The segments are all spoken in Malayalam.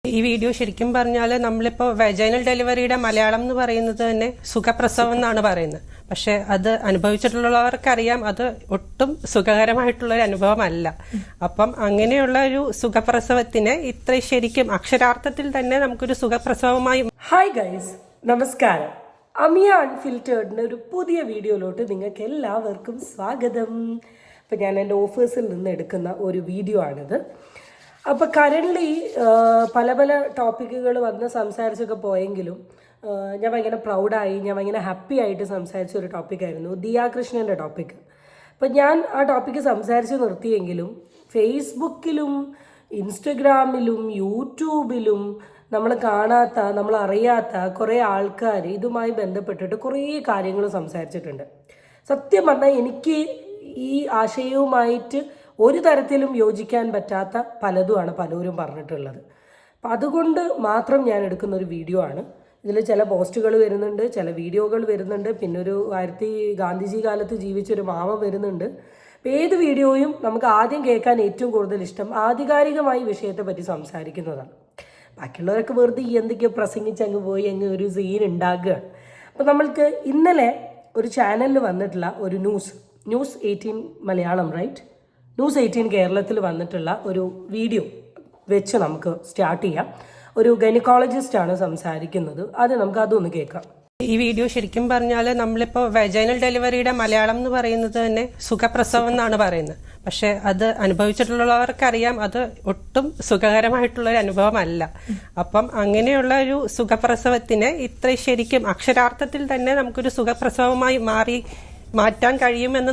ഈ വീഡിയോ ശരിക്കും പറഞ്ഞാൽ നമ്മളിപ്പോൾ വെജൈനൽ ഡെലിവറിയുടെ മലയാളം എന്ന് പറയുന്നത് തന്നെ സുഖപ്രസവം എന്നാണ് പറയുന്നത്. പക്ഷെ അത് അനുഭവിച്ചിട്ടുള്ളവർക്കറിയാം അത് ഒട്ടും സുഖകരമായിട്ടുള്ള ഒരു അനുഭവമല്ല. അപ്പം അങ്ങനെയുള്ള ഒരു സുഖപ്രസവത്തിനെ ഇത്ര ശരിക്കും അക്ഷരാർത്ഥത്തിൽ തന്നെ നമുക്കൊരു സുഖപ്രസവമായി. ഹായ് ഗൈസ്, നമസ്കാരം. അമിയ അൺഫിൽറ്റേർഡിന് ഒരു പുതിയ വീഡിയോയിലോട്ട് നിങ്ങൾക്ക് എല്ലാവർക്കും സ്വാഗതം. അപ്പം ഞാൻ എൻ്റെ ഓഫീസിൽ നിന്ന് എടുക്കുന്ന ഒരു വീഡിയോ ആണിത്. അപ്പോൾ കറൻ്റ്ലി പല പല ടോപ്പിക്കുകൾ വന്ന് സംസാരിച്ചൊക്കെ പോയെങ്കിലും ഞാൻ ഭയങ്കര പ്രൗഡായി, ഞാൻ ഭയങ്കര ഹാപ്പി ആയിട്ട് സംസാരിച്ച ഒരു ടോപ്പിക്കായിരുന്നു ദിയാകൃഷ്ണൻ്റെ ടോപ്പിക്ക്. അപ്പം ഞാൻ ആ ടോപ്പിക്ക് സംസാരിച്ച് നിർത്തിയെങ്കിലും ഫേസ്ബുക്കിലും ഇൻസ്റ്റഗ്രാമിലും യൂട്യൂബിലും നമ്മൾ കാണാത്ത, നമ്മൾ അറിയാത്ത കുറേ ആൾക്കാർ ഇതുമായി ബന്ധപ്പെട്ടിട്ട് കുറേ കാര്യങ്ങൾ സംസാരിച്ചിട്ടുണ്ട്. സത്യം പറഞ്ഞാൽ എനിക്ക് ഈ ആശയവുമായിട്ട് ഒരു തരത്തിലും യോജിക്കാൻ പറ്റാത്ത പലതുമാണ് പലരും പറഞ്ഞിട്ടുള്ളത്. അപ്പം അതുകൊണ്ട് മാത്രം ഞാൻ എടുക്കുന്ന ഒരു വീഡിയോ ആണ്. ഇതിൽ ചില പോസ്റ്റുകൾ വരുന്നുണ്ട്, ചില വീഡിയോകൾ വരുന്നുണ്ട്, പിന്നെ ഒരു ഗാന്ധിജി കാലത്ത് ജീവിച്ചൊരു മാമ വരുന്നുണ്ട്. അപ്പം ഏത് വീഡിയോയും നമുക്ക് ആദ്യം കേൾക്കാൻ ഏറ്റവും കൂടുതൽ ഇഷ്ടം ആധികാരികമായി വിഷയത്തെ പറ്റി സംസാരിക്കുന്നതാണ്. ബാക്കിയുള്ളവരൊക്കെ വെറുതെ എന്തൊക്കെയോ പ്രസംഗിച്ച് അങ്ങ് പോയി അങ്ങ് ഒരു സീൻ ഉണ്ടാക്കുകയാണ്. അപ്പം നമ്മൾക്ക് ഇന്നലെ ഒരു ചാനലിൽ വന്നിട്ടുള്ള ഒരു ന്യൂസ് 18 മലയാളം ന്യൂസ് 18 കേരളത്തിൽ വന്നിട്ടുള്ള ഒരു വീഡിയോ വെച്ച് നമുക്ക് സ്റ്റാർട്ട് ചെയ്യാം. ഒരു ഗൈനക്കോളജിസ്റ്റാണ് സംസാരിക്കുന്നത്. അത് നമുക്ക് അതൊന്ന് കേൾക്കാം. ഈ വീഡിയോ ശരിക്കും പറഞ്ഞാൽ നമ്മളിപ്പോൾ വെജൈനൽ ഡെലിവറിയുടെ മലയാളം എന്ന് പറയുന്നത് തന്നെ സുഖപ്രസവം എന്നാണ് പറയുന്നത്. പക്ഷെ അത് അനുഭവിച്ചിട്ടുള്ളവർക്കറിയാം അത് ഒട്ടും സുഖകരമായിട്ടുള്ള ഒരു അനുഭവമല്ല. അപ്പം അങ്ങനെയുള്ള ഒരു സുഖപ്രസവത്തിനെ ഇത്ര ശരിക്കും അക്ഷരാർത്ഥത്തിൽ തന്നെ നമുക്കൊരു സുഖപ്രസവമായി മാറ്റാൻ കഴിയുമെന്ന്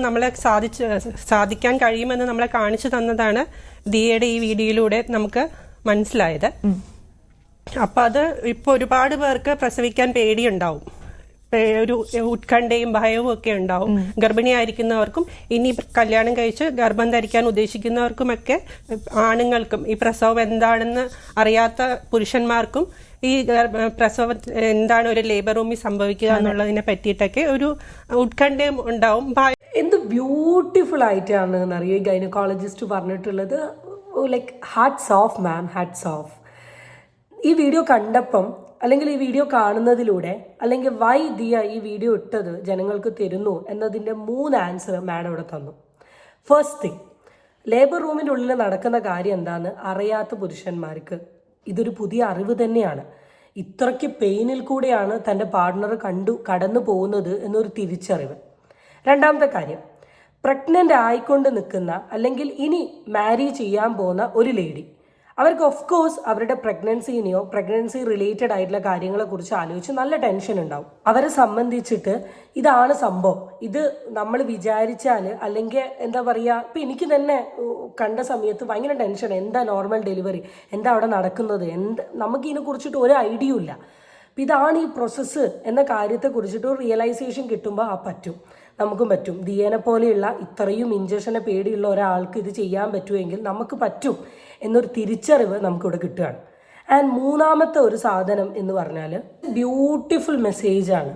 സാധിക്കാൻ കഴിയുമെന്ന് നമ്മളെ കാണിച്ചു തന്നതാണ് ദിയയുടെ ഈ വീഡിയോയിലൂടെ നമുക്ക് മനസ്സിലായത്. അപ്പൊ അത് ഇപ്പൊ ഒരുപാട് പേർക്ക് പ്രസവിക്കാൻ പേടിയുണ്ടാവും, ഒരു ഉത്കണ്ഠയും ഭയവും ഒക്കെ ഉണ്ടാവും. ഗർഭിണിയായിരിക്കുന്നവർക്കും ഇനി കല്യാണം കഴിച്ച് ഗർഭം ധരിക്കാൻ ഉദ്ദേശിക്കുന്നവർക്കുമൊക്കെ, ആണുങ്ങൾക്കും ഈ പ്രസവം എന്താണെന്ന് അറിയാത്ത പുരുഷന്മാർക്കും ഈ പ്രസവം എന്താണ് ഒരു ലേബർ റൂമിൽ സംഭവിക്കുക എന്നുള്ളതിനെ പറ്റിയിട്ടൊക്കെ ഒരു ഉത്കണ്ഠയും ഉണ്ടാവും. എന്ത് ബ്യൂട്ടിഫുൾ ആയിട്ടാണ് എന്നറിയോ ഈ ഗൈനക്കോളജിസ്റ്റ് പറഞ്ഞിട്ടുള്ളത്. ലൈക്ക് ഹാറ്റ്സ് ഓഫ് മാം, ഹാറ്റ്സ് ഓഫ്. ഈ വീഡിയോ കണ്ടപ്പം, അല്ലെങ്കിൽ ഈ വീഡിയോ കാണുന്നതിലൂടെ, അല്ലെങ്കിൽ വൈ ദിയ ഈ വീഡിയോ ഇട്ടത് ജനങ്ങൾക്ക് തരുന്നു എന്നതിൻ്റെ 3 ആൻസർ മാഡം ഇവിടെ തന്നു. ഫസ്റ്റ് തിങ്, ലേബർ റൂമിൻ്റെ ഉള്ളിൽ നടക്കുന്ന കാര്യം എന്താണെന്ന് അറിയാത്ത പുരുഷന്മാർക്ക് ഇതൊരു പുതിയ അറിവ് തന്നെയാണ്. ഇത്രയ്ക്ക് പെയിനിൽ കൂടെയാണ് തൻ്റെ പാർട്ട്ണർ കടന്നു പോകുന്നത് എന്നൊരു തിരിച്ചറിവ്. രണ്ടാമത്തെ കാര്യം, പ്രഗ്നൻ്റ് ആയിക്കൊണ്ട് നിൽക്കുന്ന അല്ലെങ്കിൽ ഇനി മാരി ചെയ്യാൻ പോകുന്ന ഒരു ലേഡി, അവർക്ക് ഓഫ് കോഴ്സ് അവരുടെ പ്രഗ്നൻസി റിലേറ്റഡ് ആയിട്ടുള്ള കാര്യങ്ങളെക്കുറിച്ച് ആലോചിച്ച് നല്ല ടെൻഷൻ ഉണ്ടാവും. അവരെ സംബന്ധിച്ചിട്ട് ഇതാണ് സംഭവം. ഇത് നമ്മൾ വിചാരിച്ചാൽ, അല്ലെങ്കിൽ എന്താ പറയുക, ഇപ്പം എനിക്ക് തന്നെ കണ്ട സമയത്ത് ഭയങ്കര ടെൻഷൻ. എന്താ നോർമൽ ഡെലിവറി, എന്താ അവിടെ നടക്കുന്നത്, നമുക്കിതിനെ കുറിച്ചിട്ട് ഒരു ഐഡിയ ഇല്ല. അപ്പം ഇതാണ് ഈ പ്രോസസ്സ് എന്ന കാര്യത്തെ കുറിച്ചിട്ട് ഒരു റിയലൈസേഷൻ കിട്ടുമ്പോൾ നമുക്കും പറ്റും. ദിയേനെ പോലെയുള്ള ഇത്രയും ഇഞ്ചക്ഷനെ പേടിയുള്ള ഒരാൾക്ക് ഇത് ചെയ്യാൻ പറ്റുമെങ്കിൽ നമുക്ക് പറ്റും എന്നൊരു തിരിച്ചറിവ് നമുക്കിവിടെ കിട്ടുകയാണ്. ആൻഡ് മൂന്നാമത്തെ ഒരു സാധനം എന്ന് പറഞ്ഞാൽ ബ്യൂട്ടിഫുൾ മെസ്സേജാണ്.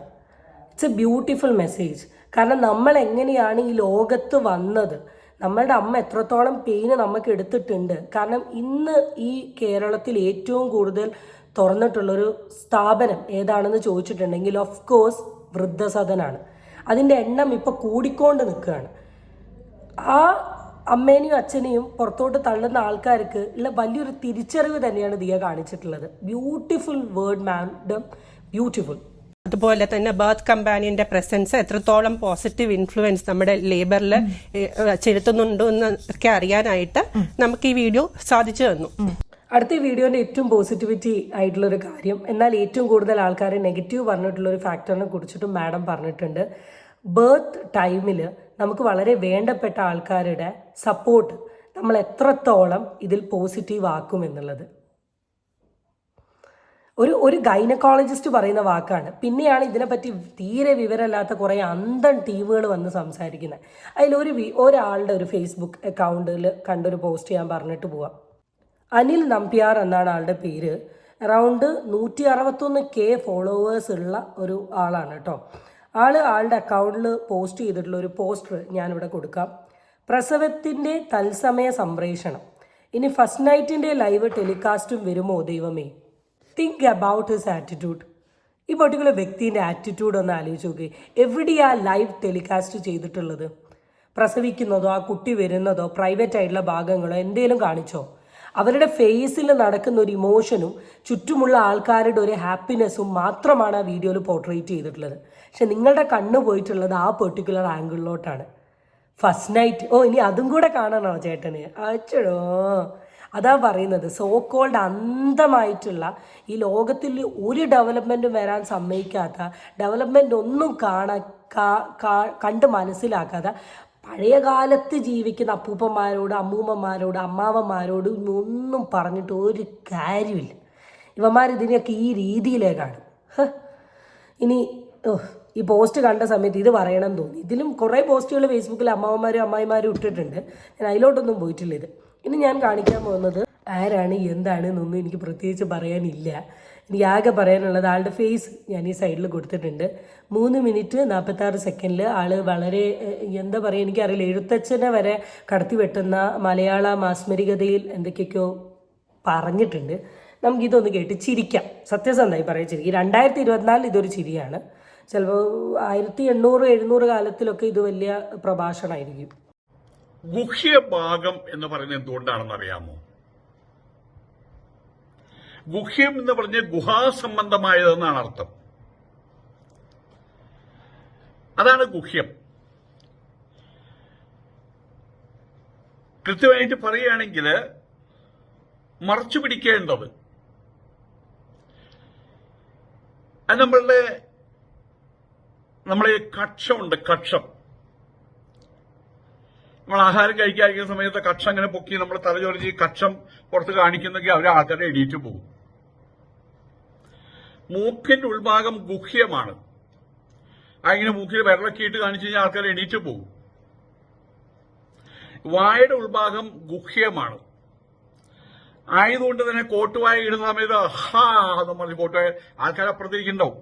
It's A beautiful message. കാരണം നമ്മൾ എങ്ങനെയാണ് ഈ ലോകത്ത് വന്നത്, നമ്മളുടെ അമ്മ എത്രത്തോളം പെയിന് നമുക്ക് എടുത്തിട്ടുണ്ട്. കാരണം ഇന്ന് ഈ കേരളത്തിൽ ഏറ്റവും കൂടുതൽ തുറന്നിട്ടുള്ളൊരു സ്ഥാപനം ഏതാണെന്ന് ചോദിച്ചിട്ടുണ്ടെങ്കിൽ ഓഫ് കോഴ്സ് വൃദ്ധസദനാണ്. അതിൻ്റെ എണ്ണം ഇപ്പോൾ കൂടിക്കൊണ്ട് നിൽക്കുകയാണ്. ആ അമ്മേനെയും അച്ഛനെയും പുറത്തോട്ട് തള്ളുന്ന ആൾക്കാർക്ക് ഉള്ള വലിയൊരു തിരിച്ചറിവ് തന്നെയാണ് ദിയ കാണിച്ചിട്ടുള്ളത്. Beautiful word madam, beautiful. അതുപോലെ തന്നെ ബർത്ത് കമ്പാനിയന്റെ പ്രസൻസ് എത്രത്തോളം പോസിറ്റീവ് ഇൻഫ്ലുവൻസ് നമ്മുടെ ലേബറിൽ ചെലുത്തുന്നുണ്ടോ എന്നൊക്കെ അറിയാനായിട്ട് നമുക്ക് ഈ വീഡിയോ സാധിച്ചു തന്നു. അടുത്ത വീഡിയോൻ്റെ ഏറ്റവും പോസിറ്റിവിറ്റി ആയിട്ടുള്ളൊരു കാര്യം, എന്നാൽ ഏറ്റവും കൂടുതൽ ആൾക്കാരെ നെഗറ്റീവ് പറഞ്ഞിട്ടുള്ളൊരു ഫാക്ടറിനെ കുറിച്ചിട്ടും മാഡം പറഞ്ഞിട്ടുണ്ട്. ബർത്ത് ടൈമിൽ നമുക്ക് വളരെ വേണ്ടപ്പെട്ട ആൾക്കാരുടെ സപ്പോർട്ട് നമ്മൾ എത്രത്തോളം ഇതിൽ പോസിറ്റീവ് ആക്കും എന്നുള്ളത് ഒരു ഗൈനക്കോളജിസ്റ്റ് പറയുന്ന വാക്കാണ്. പിന്നെയാണ് ഇതിനെപ്പറ്റി തീരെ വിവരമില്ലാത്ത കുറേ അന്തൻ ടീമുകൾ വന്ന് സംസാരിക്കുന്നത്. ഒരാളുടെ ഒരു ഫേസ്ബുക്ക് അക്കൗണ്ടിൽ കണ്ടൊരു പോസ്റ്റ് ചെയ്യാൻ പറഞ്ഞിട്ട് പോവാം. അനിൽ നമ്പ്യാർ എന്നാണ് ആളുടെ പേര്. അറൗണ്ട് 161K ഫോളോവേഴ്സ് ഉള്ള ഒരു ആളാണ് കേട്ടോ. ആളുടെ അക്കൗണ്ടിൽ പോസ്റ്റ് ചെയ്തിട്ടുള്ള ഒരു പോസ്റ്റർ ഞാനിവിടെ കൊടുക്കാം. പ്രസവത്തിൻ്റെ തത്സമയ സംപ്രേഷണം ഇനി ഫസ്റ്റ് നൈറ്റിൻ്റെ ലൈവ് ടെലികാസ്റ്റും വരുമോ ദൈവമേ? Think about his attitude. ഈ പെർട്ടിക്കുലർ വ്യക്തിൻ്റെ ആറ്റിറ്റ്യൂഡ് ഒന്ന് ആലോചിച്ച് നോക്കി. എവിടെയാ ലൈവ് ടെലികാസ്റ്റ് ചെയ്തിട്ടുള്ളത്? പ്രസവിക്കുന്നതോ ആ കുട്ടി വരുന്നതോ പ്രൈവറ്റ് ആയിട്ടുള്ള ഭാഗങ്ങളോ എന്തെങ്കിലും കാണിച്ചോ? അവരുടെ ഫേസിൽ നടക്കുന്ന ഒരു ഇമോഷനും ചുറ്റുമുള്ള ആൾക്കാരുടെ ഒരു ഹാപ്പിനെസ്സും മാത്രമാണ് ആ വീഡിയോയിൽ പോർട്രേറ്റ് ചെയ്തിട്ടുള്ളത്. പക്ഷെ നിങ്ങളുടെ കണ്ണ് പോയിട്ടുള്ളത് ആ പെർട്ടിക്കുലർ ആംഗിളിലോട്ടാണ്. ഫസ്റ്റ് നൈറ്റ്, ഓ ഇനി അതും കൂടെ കാണണോ ചേട്ടന്? അച്ചടോ, അതാ പറയുന്നത്. സോ കോൾഡ് അന്ധമായിട്ടുള്ള ഈ ലോകത്തിൽ ഒരു ഡെവലപ്മെൻറ്റും വരാൻ സമ്മതിക്കാത്ത, ഡെവലപ്മെൻ്റ് ഒന്നും കണ്ട് മനസ്സിലാക്കാതെ പഴയ കാലത്ത് ജീവിക്കുന്ന അപ്പൂപ്പന്മാരോട് അമ്മൂമ്മമാരോട് അമ്മാവന്മാരോട് ഒന്നും പറഞ്ഞിട്ട് ഒരു കാര്യമില്ല. ഇവന്മാരിതിനെയൊക്കെ ഈ രീതിയിലേക്കാണ്. ഇനി ഈ പോസ്റ്റ് കണ്ട സമയത്ത് ഇത് പറയണം തോന്നി. ഇതിലും കുറേ പോസ്റ്റുകൾ ഫേസ്ബുക്കിൽ അമ്മാവന്മാരും അമ്മായിമാരും ഇട്ടിട്ടുണ്ട്. ഞാൻ അതിലോട്ടൊന്നും പോയിട്ടില്ല. ഇനി ഞാൻ കാണിക്കാൻ പോകുന്നത് ആരാണ് എന്താണ് എന്നൊന്നും എനിക്ക് പ്രത്യേകിച്ച് പറയാനില്ല. എനിക്ക് ആകെ പറയാനുള്ളത് ആളുടെ ഫേസ് ഞാൻ ഈ സൈഡിൽ കൊടുത്തിട്ടുണ്ട്. 3 മിനിറ്റ് 46 സെക്കൻഡിൽ ആൾ വളരെ എന്താ പറയുക എനിക്കറിയില്ല, എഴുത്തച്ഛനെ വരെ കടത്തി വെട്ടുന്ന മലയാള മാസ്മരികതയിൽ എന്തൊക്കെയൊക്കെയോ പറഞ്ഞിട്ടുണ്ട്. നമുക്കിതൊന്ന് കേട്ട് ചിരിക്കാം. സത്യസന്ധമായി പറയാൻ ചിരിക്കും. 2024 ഇതൊരു ചിരിയാണ്. ചിലപ്പോൾ 1800-700 കാലത്തിലൊക്കെ ഇത് വലിയ പ്രഭാഷണമായിരിക്കും. ഗുഹ്യഭാഗം എന്ന് പറയുന്നത് എന്തുകൊണ്ടാണെന്ന് അറിയാമോ? ഗുഹ്യം എന്ന് പറഞ്ഞ ഗുഹാസംബന്ധമായതെന്നാണ് അർത്ഥം. അതാണ് ഗുഹ്യം. കൃത്യമായിട്ട് പറയുകയാണെങ്കിൽ മറച്ചു പിടിക്കേണ്ടത്. അത് നമ്മളെ കക്ഷമുണ്ട്, കക്ഷം. നമ്മൾ ആഹാരം കഴിക്കാതിരിക്കുന്ന സമയത്ത് കക്ഷം അങ്ങനെ പൊക്കി നമ്മൾ തലചൊറിഞ്ഞ് ഈ കക്ഷം പുറത്ത് കാണിക്കുന്നെങ്കിൽ അവരെ ആൾക്കാരെ എണീറ്റ് പോകും. മൂക്കിന്റെ ഉൾഭാഗം ഗുഹ്യമാണ്. അങ്ങനെ മൂക്കിൽ വിരലൊക്കെ ഇട്ട് കാണിച്ചു കഴിഞ്ഞാൽ ആൾക്കാർ എണീറ്റ് പോകും. വായുടെ ഉൾഭാഗം ഗുഹ്യമാണ്. ആയതുകൊണ്ട് തന്നെ കോട്ടുവായ ഇടുന്ന സമയത്ത് ഹാ എന്ന് പറഞ്ഞ് കോട്ടുവായ ആൾക്കാർ അപ്പുറത്തേക്കുണ്ടാവും.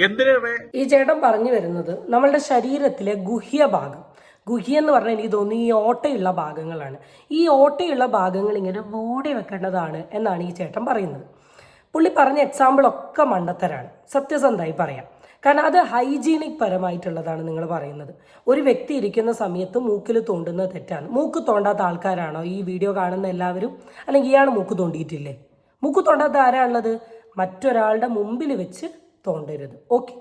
എന്തിനേറെ ഈ ചേട്ടൻ പറഞ്ഞു വരുന്നത് നമ്മളുടെ ശരീരത്തിലെ ഗുഹ്യഭാഗം, ഗുഹ്യം എന്ന് പറഞ്ഞാൽ എനിക്ക് തോന്നുന്നു ഈ ഓട്ടയുള്ള ഭാഗങ്ങളാണ്. ഈ ഓട്ടയുള്ള ഭാഗങ്ങൾ ഇങ്ങനെ മൂടി വെക്കേണ്ടതാണ് എന്നാണ് ഈ ചേട്ടൻ പറയുന്നത്. പുള്ളി പറഞ്ഞ എക്സാമ്പിളൊക്കെ മണ്ടത്തരാണ്, സത്യസന്ധമായി പറയാം. കാരണം അത് ഹൈജീനിക് പരമായിട്ടുള്ളതാണ് നിങ്ങൾ പറയുന്നത്. ഒരു വ്യക്തി ഇരിക്കുന്ന സമയത്ത് മൂക്കിൽ തോണ്ടുന്നത് തെറ്റാണ്. മൂക്ക് തോണ്ടാത്ത ആൾക്കാരാണോ ഈ വീഡിയോ കാണുന്ന എല്ലാവരും? അല്ലെങ്കിൽ ഇയാൾ മൂക്ക് തോണ്ടിയിട്ടില്ലേ? മൂക്ക് തോണ്ടാത്ത ആരാണുള്ളത്? മറ്റൊരാളുടെ മുമ്പിൽ വെച്ച് തോണ്ടരുത്. ഓക്കെ.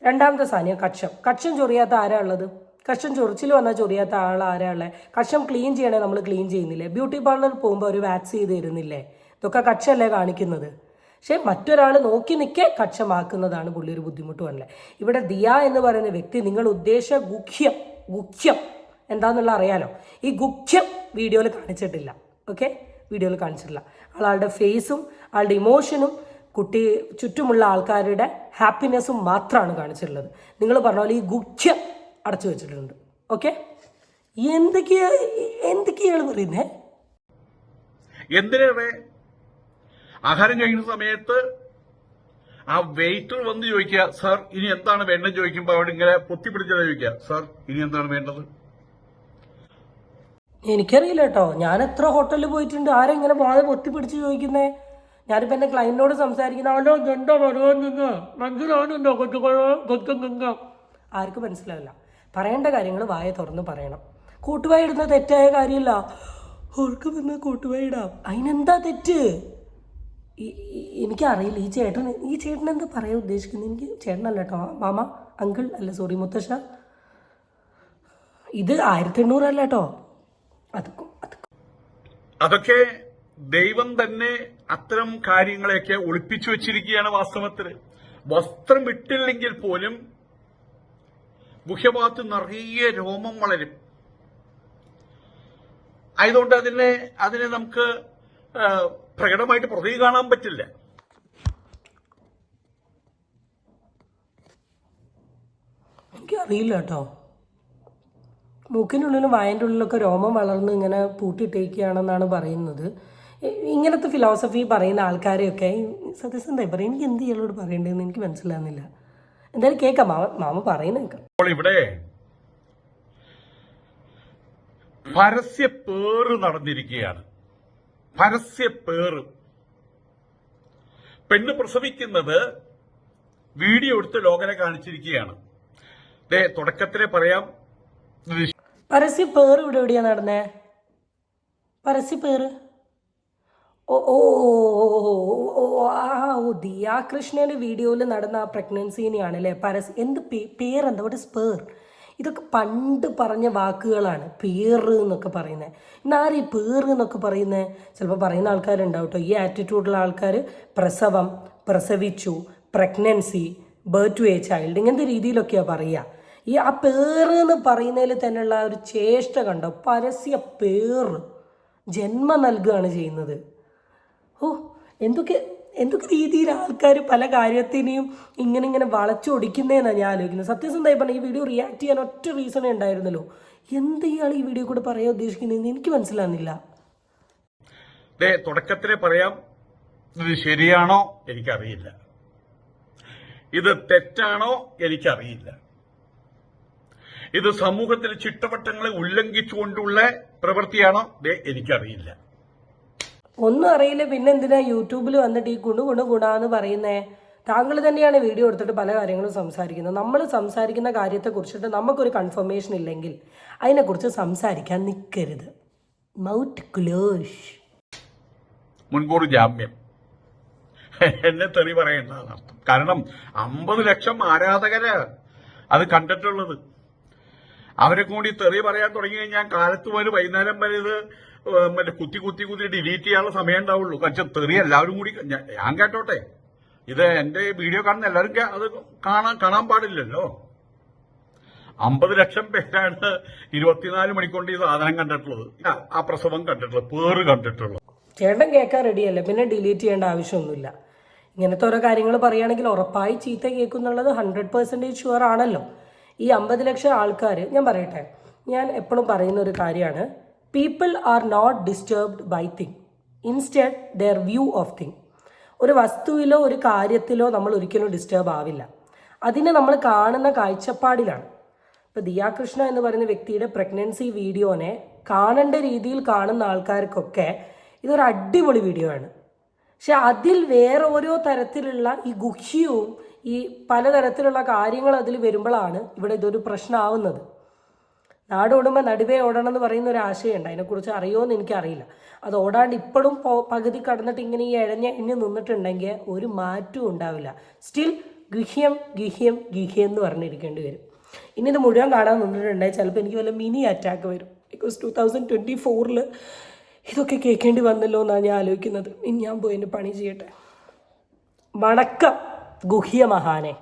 രണ്ടാമത്തെ സാധനം കക്ഷം ചൊറിയാത്ത ആരാ ഉള്ളത്? കക്ഷം ചൊറിച്ചിൽ വന്നാൽ ചൊറിയാത്ത ആൾ ആരാ ഉള്ളത്? കക്ഷം ക്ലീൻ ചെയ്യണേ നമ്മൾ ക്ലീൻ ചെയ്യുന്നില്ലേ? ബ്യൂട്ടി പാർലറിൽ പോകുമ്പോൾ ഒരു വാക്സ് ചെയ്ത് തരുന്നില്ലേ? ഇതൊക്കെ കക്ഷമല്ലേ കാണിക്കുന്നത്. പക്ഷേ മറ്റൊരാൾ നോക്കി നിൽക്കെ കക്ഷമാക്കുന്നതാണ് പുള്ളി ഒരു ബുദ്ധിമുട്ട് വന്നല്ലേ. ഇവിടെ ദിയ എന്ന് പറയുന്ന വ്യക്തി നിങ്ങൾ ഉദ്ദേശ ഗുഹ്യം എന്താണെന്നുള്ള അറിയാലോ. ഈ ഗുഹ്യം വീഡിയോയിൽ കാണിച്ചിട്ടില്ല. ഓക്കെ, വീഡിയോയിൽ കാണിച്ചിട്ടില്ല. ആളുടെ ഫേസും ആളുടെ ഇമോഷനും കുട്ടി ചുറ്റുമുള്ള ആൾക്കാരുടെ ഹാപ്പിനെസ്സും മാത്രമാണ് കാണിച്ചിട്ടുള്ളത്. നിങ്ങൾ പറഞ്ഞ പോലെ ഈ ഗുഹ്യം അടച്ചു വെച്ചിട്ടുണ്ട്. ഓക്കെ, എന്തൊക്കെയാണ് പറയുന്നേ? എന്തിനേറെ ആഹാരം കഴിക്കുന്ന സമയത്ത് ആ വെയിറ്റർ വന്ന് ചോദിക്കുക, സാർ ഇനി എന്താണ് വേണ്ടത് ചോദിക്കുമ്പോൾ അവിടെ ഇങ്ങനെ പൊത്തിപ്പിടിച്ചാൽ ചോദിക്കുക, സാർ ഇനി എന്താണ് വേണ്ടത്? എനിക്കറിയില്ല കേട്ടോ. ഞാൻ എത്ര ഹോട്ടലിൽ പോയിട്ടുണ്ട്. ആരെങ്ങനെ വാഴ പൊത്തിപ്പിടിച്ച് ചോദിക്കുന്നേ? ഞാനിപ്പോൾ എൻ്റെ ക്ലയൻറ്റിനോട് സംസാരിക്കുന്ന ആർക്കും മനസ്സിലാവില്ല. പറയേണ്ട കാര്യങ്ങൾ വായ തുറന്ന് പറയണം. കൂട്ടുവായ ഇടുന്ന തെറ്റായ കാര്യമില്ല. ഓർക്ക് വന്ന് കൂട്ടുവായ ഇടാം, അതിനെന്താ തെറ്റ്? എനിക്കറിയില്ല ഈ ചേട്ടൻ എന്താ പറയാൻ ഉദ്ദേശിക്കുന്നത്. എനിക്ക് ചേട്ടനല്ല കേട്ടോ, മാമ, അങ്കിൾ അല്ല, സോറി മുത്തശ്ശ. ഇത് 1800 അല്ല കേട്ടോ. അതൊക്കെ ദൈവം തന്നെ അത്തരം കാര്യങ്ങളെയൊക്കെ ഒളിപ്പിച്ചു വെച്ചിരിക്കുകയാണ്. വാസ്തവത്തിൽ വസ്ത്രം ഇട്ടില്ലെങ്കിൽ പോലും ഗുഹ്യഭാഗത്ത് നിറയെ രോമം വളരും. ആയതുകൊണ്ട് അതിനെ നമുക്ക് പ്രകടമായിട്ട് പുറത്തേക്ക് കാണാൻ പറ്റില്ല. എനിക്കറിയില്ല കേട്ടോ. മൂക്കിനുള്ളിലും വായൻ്റെ ഉള്ളിലൊക്കെ രോമം വളർന്ന് ഇങ്ങനെ പൂട്ടിയിട്ടേക്കുകയാണെന്നാണ് പറയുന്നത്. ഇങ്ങനത്തെ ഫിലോസഫി പറയുന്ന ആൾക്കാരെയൊക്കെ സത്യസന്ധമായി പറയും. എനിക്ക് എന്ത് ഇയാളോട് പറയേണ്ടതെന്ന് എനിക്ക് മനസ്സിലാകുന്നില്ല. എന്തായാലും കേൾക്കാം, മാമ പറയുന്ന കേൾക്കാം. അപ്പോൾ ഇവിടെ പരസ്യപ്പേറ് നടന്നിരിക്കുകയാണ്. പരസ്യപ്പേറ്. പെണ്ണ് പ്രസവിക്കുന്നത് വീഡിയോ എടുത്ത് ലോകനെ കാണിച്ചിരിക്കുകയാണ്. തുടക്കത്തിലെ പറയാം, പരസ്യപ്പേർ ഇവിടെ എവിടെയാ നടന്നേ? പരസ്യപ്പേറ് ദിയാ കൃഷ്ണയുടെ വീഡിയോയിൽ നടന്ന ആ പ്രഗ്നൻസിനെയാണ് അല്ലേ എന്ത് പേരെന്താ ഇവിടെ സ്പേർ? ഇതൊക്കെ പണ്ട് പറഞ്ഞ വാക്കുകളാണ്. പേര് എന്നൊക്കെ പറയുന്നത്. ഇന്നാരും ഈ പേര് എന്നൊക്കെ പറയുന്നത്? ചിലപ്പോൾ പറയുന്ന ആൾക്കാരുണ്ടാവും കേട്ടോ. ഈ ആറ്റിറ്റ്യൂഡുള്ള ആൾക്കാർ പ്രസവം, പ്രസവിച്ചു, pregnancy, birth to a child, ഇങ്ങനത്തെ രീതിയിലൊക്കെയാണ് പറയുക. ഈ ആ പേര് എന്ന് പറയുന്നതിൽ തന്നെയുള്ള ഒരു ചേഷ്ട കണ്ടോ? പരസ്യ പേര് ജന്മം നൽകുകയാണ് ചെയ്യുന്നത്. എന്തൊക്കെ രീതിയിൽ ആൾക്കാർ പല കാര്യത്തിനെയും ഇങ്ങനെ വളച്ചൊടിക്കുന്നതെന്നാണ് ഞാൻ ആലോചിക്കുന്നത്. സത്യസന്ധമായി പറഞ്ഞാൽ ഈ വീഡിയോ റിയാക്ട് ചെയ്യാൻ ഒറ്റ റീസണേ ഉണ്ടായിരുന്നല്ലോ. എന്ത് ഇയാൾ ഈ വീഡിയോ കൂടെ പറയാൻ ഉദ്ദേശിക്കുന്നതെന്ന് എനിക്ക് മനസ്സിലാകുന്നില്ല. തുടക്കത്തിലെ പറയാം, ഇത് ശരിയാണോ എനിക്കറിയില്ല, ഇത് തെറ്റാണോ എനിക്കറിയില്ല, ഇത് സമൂഹത്തിലെ ചിട്ടവട്ടങ്ങളെ ഉല്ലംഘിച്ചുകൊണ്ടുള്ള പ്രവൃത്തിയാണോ എനിക്കറിയില്ല. ഒന്നും അറിയില്ല. പിന്നെ എന്തിനാ യൂട്യൂബിൽ വന്നിട്ട് ഈ ഗുണാന്ന് പറയുന്നേ? താങ്കൾ തന്നെയാണ് വീഡിയോ എടുത്തിട്ട് പല കാര്യങ്ങളും സംസാരിക്കുന്നത്. നമ്മൾ സംസാരിക്കുന്ന കാര്യത്തെക്കുറിച്ചിട്ട് നമുക്കൊരു കൺഫർമേഷൻ ഇല്ലെങ്കിൽ അതിനെക്കുറിച്ച് സംസാരിക്കാൻ നിൽക്കരുത്. Mouth close. മുൻകൂർ ജാമ്യം. എന്നെ തെറി പറയേണ്ടതാണ് അർത്ഥം. കാരണം 50 ലക്ഷം ആരാധകര് അത് കണ്ടിട്ടുള്ളത്. അവരെ കൂടി തെറി പറയാൻ തുടങ്ങി കഴിഞ്ഞാൽ കാലത്ത് മുതൽ വൈകുന്നേരം വരെ ഇത് മറ്റേ കുത്തി ഡിലീറ്റ് ചെയ്യാനുള്ള സമയം ഉണ്ടാവുള്ളൂ. പക്ഷെ തെറി എല്ലാവരും കൂടി ഞാൻ കേട്ടോട്ടെ. ഇത് എന്റെ വീഡിയോ കാണുന്ന എല്ലാവരും അത് കാണാൻ പാടില്ലല്ലോ. 50 ലക്ഷം പേരാണ് 24 മണിക്കൊണ്ട് ഈ സാധനം കണ്ടിട്ടുള്ളത്, ആ പ്രസവം കണ്ടിട്ടുള്ളത്, പേര് കണ്ടിട്ടുള്ളത്. ചേട്ടൻ കേൾക്കാൻ റെഡിയല്ലേ, പിന്നെ ഡിലീറ്റ് ചെയ്യേണ്ട ആവശ്യമൊന്നുമില്ല. ഇങ്ങനത്തെ ഓരോ കാര്യങ്ങൾ പറയുകയാണെങ്കിൽ ഉറപ്പായി ചീത്ത കേൾക്കുന്നുള്ളത് 100% ഷുവർ ആണല്ലോ. ഈ 50 ലക്ഷം ആൾക്കാർ, ഞാൻ പറയട്ടെ, ഞാൻ എപ്പോഴും പറയുന്ന ഒരു കാര്യമാണ്, people are not disturbed by thing, instead their view of thing. ഒരു വസ്തുവിലോ ഒരു കാര്യത്തിലോ നമ്മൾ ഒരിക്കലും ഡിസ്റ്റർബ് ആവില്ല. അതിനെ നമ്മൾ കാണുന്ന കാഴ്ചപ്പാടിലാണ്. ഇപ്പോൾ ദിയാ കൃഷ്ണ എന്ന് പറയുന്ന വ്യക്തിയുടെ പ്രഗ്നൻസി വീഡിയോനെ കാണേണ്ട രീതിയിൽ കാണുന്ന ആൾക്കാർക്കൊക്കെ ഇതൊരു അടിപൊളി വീഡിയോ ആണ്. പക്ഷെ അതിൽ വേറെ ഓരോ തരത്തിലുള്ള ഈ ഗുഹ്യവും ഈ പലതരത്തിലുള്ള കാര്യങ്ങൾ അതിൽ വരുമ്പോഴാണ് ഇവിടെ ഇതൊരു പ്രശ്നമാവുന്നത്. നാടോടുമ്പോൾ നടുവേ ഓടണം എന്ന് പറയുന്ന ഒരു ആശയമുണ്ട്. അതിനെക്കുറിച്ച് അറിയുമോ എന്ന് എനിക്കറിയില്ല. അത് ഓടാണ്ട് ഇപ്പോഴും പകുതി കടന്നിട്ട് ഇങ്ങനെ ഈ ഇഴഞ്ഞ് നിന്നിട്ടുണ്ടെങ്കിൽ ഒരു മാറ്റവും ഉണ്ടാവില്ല. സ്റ്റിൽ ഗുഹ്യം എന്ന് പറഞ്ഞിരിക്കേണ്ടി വരും. ഇനി ഇത് മുഴുവൻ കാണാൻ നിന്നിട്ടുണ്ടെങ്കിൽ ചിലപ്പോൾ എനിക്ക് വല്ല മിനി അറ്റാക്ക് വരും. ബിക്കോസ് 2024 ഇതൊക്കെ കേൾക്കേണ്ടി വന്നല്ലോ എന്നാണ് ഞാൻ ആലോചിക്കുന്നത്. ഇനി ഞാൻ പോയി എൻ്റെ പണി ചെയ്യട്ടെ. വണക്കം ഗുഹ്യ മഹാനെ.